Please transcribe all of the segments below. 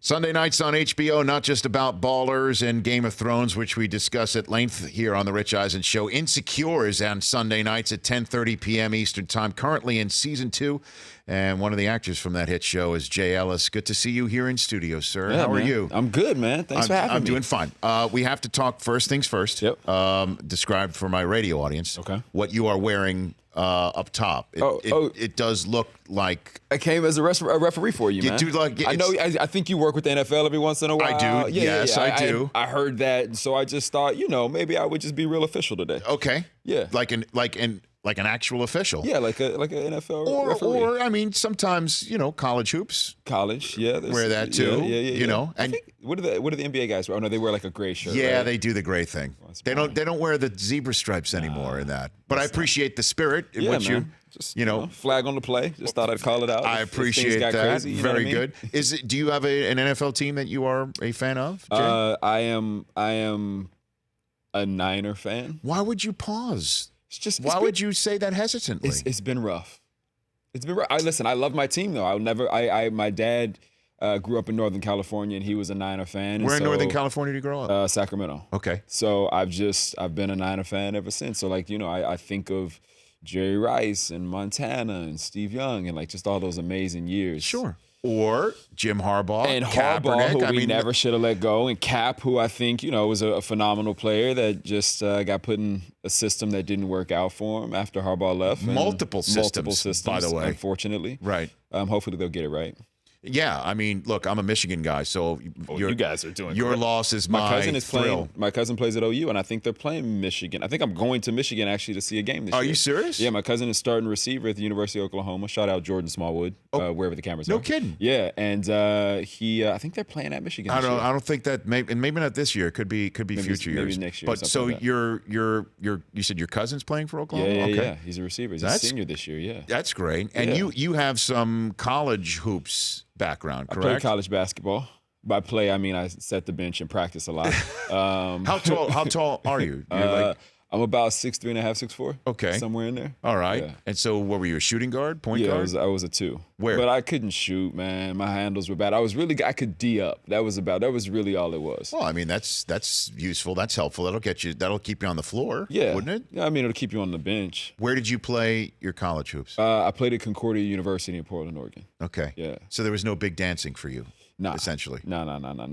Sunday nights on HBO, not just about ballers and Game of Thrones, which we discuss at length here on the Rich Eisen Show. Insecure is on Sunday nights at 10:30 p.m. Eastern Time, currently in Season 2. And one of the actors from that hit show is Jay Ellis. Good to see you here in studio, sir. Yeah, How are man. you? I'm good, man. Thanks for having me. I'm doing fine. We have to talk first things first. Yep. Describe for my radio audience what you are wearing up top. It does look like I came as a referee for you, man. Do like, I know. I think you work with the NFL every once in a while. I do. Yes, I do. I heard that, and so I just thought, maybe I would just be real official today. Okay. Yeah. Like an actual official. Yeah, like an NFL referee. Or I mean, sometimes college hoops. College, yeah. Wear that too. Yeah. And what do the NBA guys wear? Oh no, they wear like a gray shirt. Yeah, right? they do the gray thing. Well, they don't wear the zebra stripes anymore in that. But I appreciate the spirit in which man. Just, flag on the play. Just thought I'd call it out. I appreciate that. Crazy, Very good. Do you have an NFL team that you are a fan of, Jay? I am a Niner fan. Why would you pause? Why would you say that hesitantly? It's been rough. It's been rough. Listen, I love my team though. My dad grew up in Northern California and he was a Niner fan. Where in Northern California did you grow up? Sacramento. Okay. So I've been a Niner fan ever since. So I think of Jerry Rice and Montana and Steve Young and just all those amazing years. Sure. Or Jim Harbaugh and Kaepernick. Harbaugh, who we never should have let go, and Cap, who I think was a phenomenal player that just got put in a system that didn't work out for him after Harbaugh left. Multiple systems, by the way. Unfortunately, right. Hopefully they'll get it right. Yeah, I mean, look, I'm a Michigan guy, so you guys are doing your great. Loss is my cousin thrill. Playing. My cousin plays at OU, and I think they're playing Michigan. I think I'm going to Michigan actually to see a game this year. Are you serious? Yeah, my cousin is starting receiver at the University of Oklahoma. Shout out Jordan Smallwood, wherever the cameras are. No kidding. Yeah, and I think they're playing at Michigan. I don't think that maybe not this year. Could be maybe future years. Maybe next year. But so like you said your cousin's playing for Oklahoma? Yeah. He's a receiver. He's a senior this year. Yeah. That's great. And you have some college hoops background, correct? I played college basketball. By play, I mean I set the bench and practice a lot. How tall are you? I'm about 6'3.5", 6'4". Okay, somewhere in there. All right. Yeah. And so, what were you, a shooting guard, point guard? Yeah, I was a 2. Where? But I couldn't shoot, man. My handles were bad. I could D up. That was really all it was. Well, I mean that's useful. That's helpful. That'll keep you on the floor. Yeah, wouldn't it? Yeah, I mean it'll keep you on the bench. Where did you play your college hoops? I played at Concordia University in Portland, Oregon. Okay. Yeah. So there was no big dancing for you. Nah, essentially. No.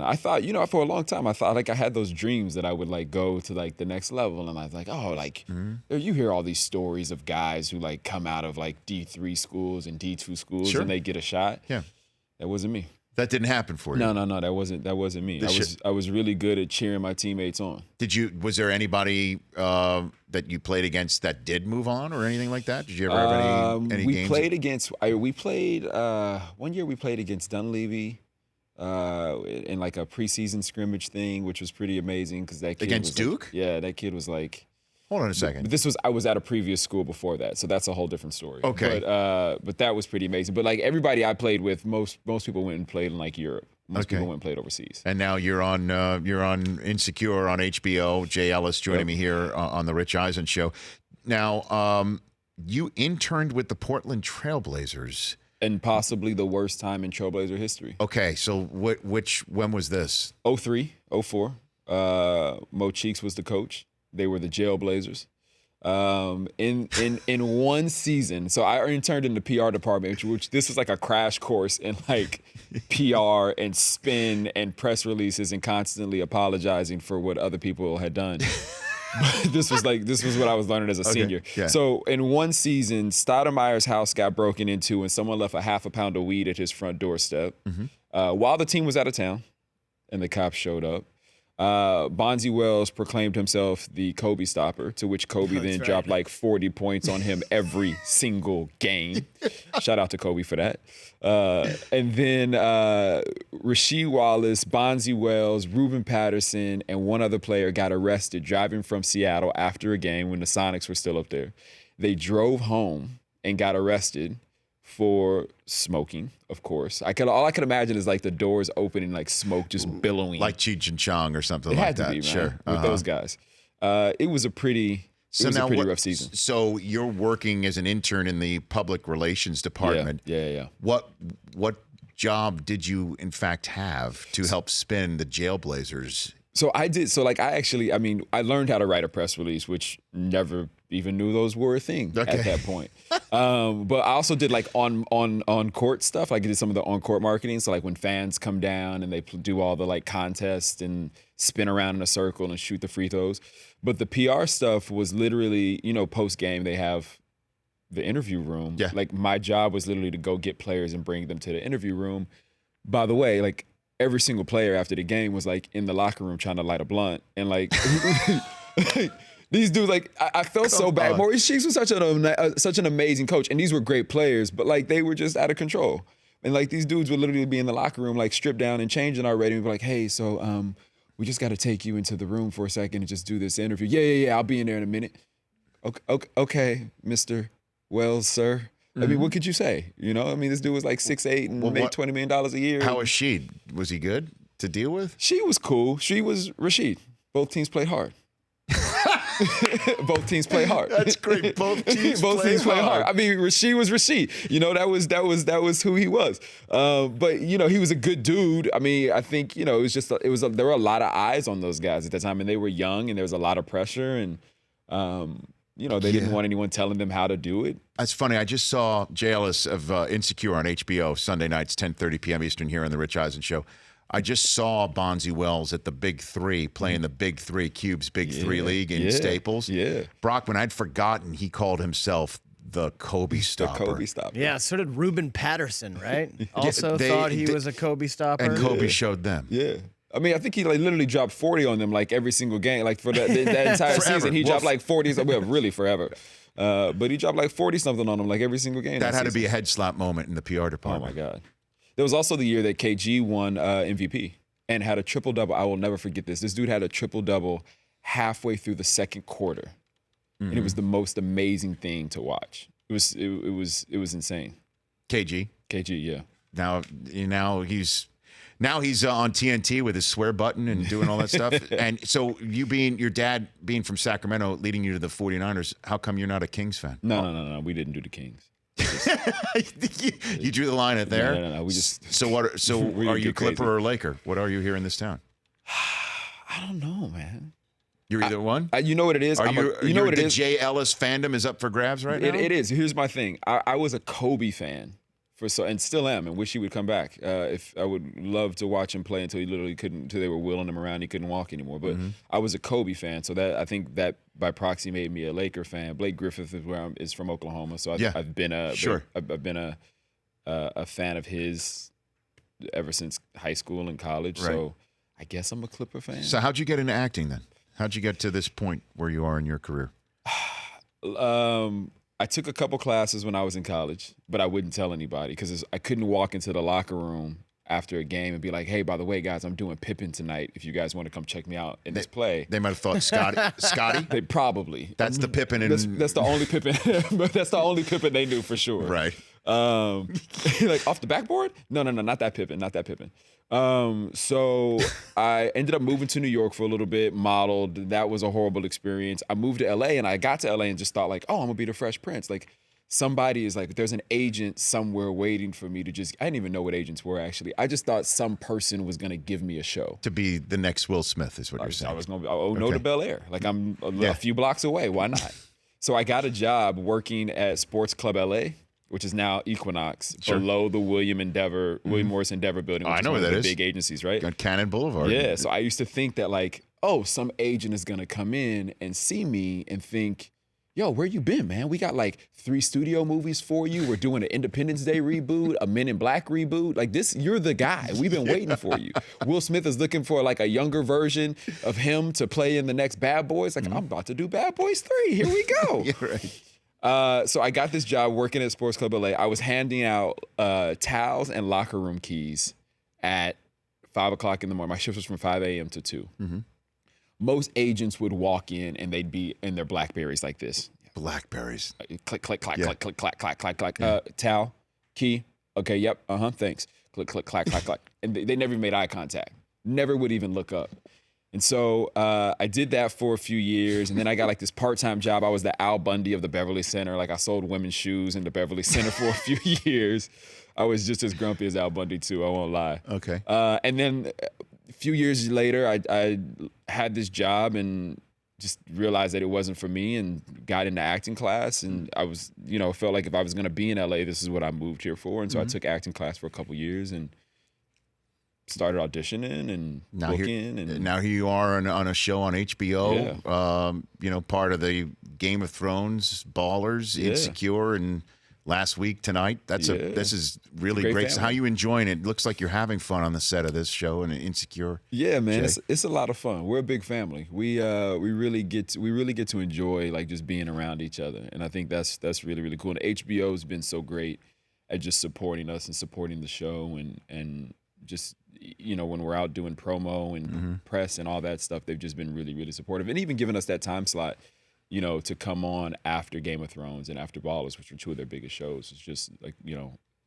I thought, for a long time, I thought I had those dreams that I would go to the next level, and I was like, you hear all these stories of guys who come out of D3 schools and D2 schools, sure, and they get a shot. Yeah, that wasn't me. That didn't happen for you. No, that wasn't me. I was really good at cheering my teammates on. Was there anybody that you played against that did move on or anything like that? Did you ever have any games? We played 1 year. We played against Dunleavy. In a preseason scrimmage thing, which was pretty amazing because that kid against was Duke. That kid was Hold on a second. But I was at a previous school before that, so that's a whole different story. Okay. But that was pretty amazing. But everybody I played with, most people went and played in Europe. Most people went and played overseas. And now you're on Insecure on HBO. Jay Ellis joining me here on the Rich Eisen Show. Now, you interned with the Portland Trailblazers. And possibly the worst time in Trailblazer history. Okay, so when was this? 03, 04. Mo Cheeks was the coach. They were the Jailblazers. In one season, so I interned in the PR department, which this was a crash course in PR and spin and press releases and constantly apologizing for what other people had done. But this was what I was learning as a senior. Yeah. So in one season, Stoudemire's house got broken into and someone left a half a pound of weed at his front doorstep while the team was out of town and the cops showed up. Bonzi Wells proclaimed himself the Kobe stopper, to which Kobe dropped 40 points on him every single game. Shout out to Kobe for that. And then Rasheed Wallace, Bonzi Wells, Reuben Patterson, and one other player got arrested driving from Seattle after a game when the Sonics were still up there. They drove home and got arrested for smoking, of course. All I could imagine is the doors opening, smoke just billowing. Like Cheech and Chong or something like that. It had to be, man, sure. with those guys. It was a pretty rough season. So you're working as an intern in the public relations department. Yeah. What job did you, in fact, have to help spin the Jailblazers? So I did. So like I learned how to write a press release, which never even knew those were a thing at that point. But I also did like on court stuff. Like I did some of the on court marketing. So like when fans come down and they do all the like contests and spin around in a circle and shoot the free throws. But the PR stuff was literally, post game they have the interview room. Yeah. Like my job was literally to go get players and bring them to the interview room. By the way, like every single player after the game was like in the locker room trying to light a blunt. And like these dudes, like I felt so bad. Maurice Cheeks was such an amazing coach. And these were great players, but like they were just out of control. And like these dudes would literally be in the locker room, like stripped down and changing already. And be like, hey, so we just got to take you into the room for a second and just do this interview. Yeah, I'll be in there in a minute. Okay, Mr. Wells, sir. I mean, what could you say? This dude was like 6'8" and made $20 million a year. How was she? Was he good to deal with? She was cool. She was Rashid. Both teams played hard. Both teams play hard. That's great. Both teams play hard. I mean, Rashid was Rashid. That was who he was. But he was a good dude. I mean, I think there were a lot of eyes on those guys at the time, and they were young, and there was a lot of pressure, and they didn't want anyone telling them how to do it. That's funny. I just saw Ellis of Insecure on HBO Sunday nights, 10:30 p.m. Eastern here on the Rich Eisen Show. I just saw Bonzi Wells at the Big Three playing the Big Three, Cube's Big Three League in Staples. Yeah. Brockman, I'd forgotten he called himself the Kobe Stopper. The Kobe Stopper. Yeah, so did Ruben Patterson, right? Also thought he was a Kobe Stopper. And Kobe showed them. Yeah. I mean, I think he like literally dropped 40 on them like every single game. Like for that entire season, he dropped like 40. Well, really forever. But he dropped like 40 something on them like every single game. That had to be a head slap moment in the PR Oh department. my God. There was also the year that KG won MVP and had a triple double. I will never forget this. This dude had a triple double halfway through the second quarter, and it was the most amazing thing to watch. It was insane. KG, yeah. Now he's on TNT with his swear button and doing all that stuff. And so your dad being from Sacramento, leading you to the 49ers, how come you're not a Kings fan? No. We didn't do the Kings. You drew the line at there? No. We just. So what? So We are didn't you get Clipper crazy. or Laker? What are you here in this town? I don't know, man. You're either one? You know what it is? You know what it the is? J. Ellis fandom is up for grabs right now? It is. Here's my thing. I was a Kobe fan and still am, and wish he would come back. If I would love to watch him play until he literally couldn't, until they were wheeling him around, he couldn't walk anymore. But I was a Kobe fan, so that I think that by proxy made me a Laker fan. Blake Griffith is from Oklahoma, so I've been a fan of his ever since high school and college. Right. So I guess I'm a Clipper fan. So how'd you get into acting then? How'd you get to this point where you are in your career? I took a couple classes when I was in college, but I wouldn't tell anybody because I couldn't walk into the locker room after a game and be like, hey, by the way, guys, I'm doing Pippen tonight. If you guys want to come check me out in this play. They might have thought Scotty? They probably. That's the Pippen. That's the only Pippen. That's the only Pippen they knew for sure. Right. Like off the backboard? No, not that Pippen. Not that Pippen. So I ended up moving to New York for a little bit, modeled. That was a horrible experience. I moved to LA and I got to LA and just thought like, oh, I'm gonna be the Fresh Prince. Like somebody is like, there's an agent somewhere waiting for me to I didn't even know what agents were actually. I just thought some person was gonna give me a show. To be the next Will Smith is what you're saying. I was gonna no to Bel Air. Like I'm a few blocks away. Why not? So I got a job working at Sports Club LA, which is now Equinox, below the William Morris Endeavor building, which I know is one where of that the is. big agencies, right? On Cannon Boulevard. Yeah, so I used to think that like, oh, some agent is gonna come in and see me and think, yo, where you been, man? We got like 3 studio movies for you. We're doing an Independence Day reboot, a Men in Black reboot. Like this, you're the guy. We've been waiting for you. Will Smith is looking for like a younger version of him to play in the next Bad Boys. Like, I'm about to do Bad Boys 3. Here we go. Yeah, right. So I got this job working at Sports Club LA. I was handing out towels and locker room keys at 5 o'clock in the morning. My shift was from 5 a.m. to 2. Most agents would walk in and they'd be in their Blackberries like this. Blackberries. Click, click, clack, click, click, clack, clack, clack, clack. Towel, key. Okay, yep, thanks. Click, click, clack, clack, clack. And they never made eye contact. Never would even look up. And so I did that for a few years, and then I got like this part-time job. I was the Al Bundy of the Beverly Center. Like I sold women's shoes in the Beverly Center for a few years. I was just as grumpy as Al Bundy too. I won't lie. Okay. And then a few years later, I had this job and just realized that it wasn't for me, and got into acting class. And I was, felt like if I was going to be in LA, this is what I moved here for. And so I took acting class for a couple years and started auditioning and booking. And now here you are on a show on HBO. Yeah. Part of the Game of Thrones, Ballers, Insecure, and last week tonight. This is really great. So how you enjoying it? Looks like you're having fun on the set of this show and Insecure. Yeah, man, it's a lot of fun. We're a big family. We really get to enjoy like just being around each other, and I think that's really, really cool. And HBO's been so great at just supporting us and supporting the show, and just when we're out doing promo and press and all that stuff, they've just been really, really supportive, and even giving us that time slot, to come on after Game of Thrones and after Ballers, which are two of their biggest shows. It's just like,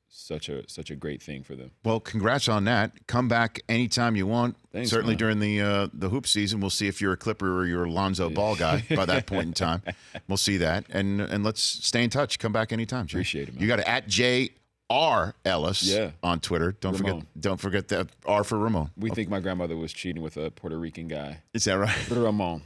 such a great thing for them. Well, congrats on that. Come back anytime you want. Thanks, certainly man. during the hoop season. We'll see if you're a Clipper or you're a Lonzo Ball guy by that point in time. We'll see that. And let's stay in touch. Come back anytime, Jay. Appreciate it, man. You got to @JR Ellis on Twitter. Don't forget that R for Ramon. We think my grandmother was cheating with a Puerto Rican guy. Is that right? Ramon.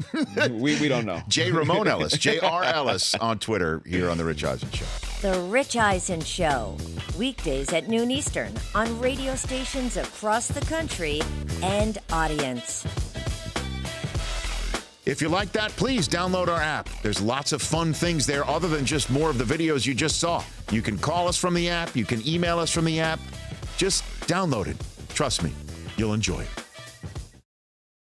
we don't know. J. Ramon Ellis, JR Ellis on Twitter here on The Rich Eisen Show. The Rich Eisen Show, weekdays at noon Eastern on radio stations across the country and audience. If you like that, please download our app. There's lots of fun things there other than just more of the videos you just saw. You can call us from the app. You can email us from the app. Just download it. Trust me, you'll enjoy it.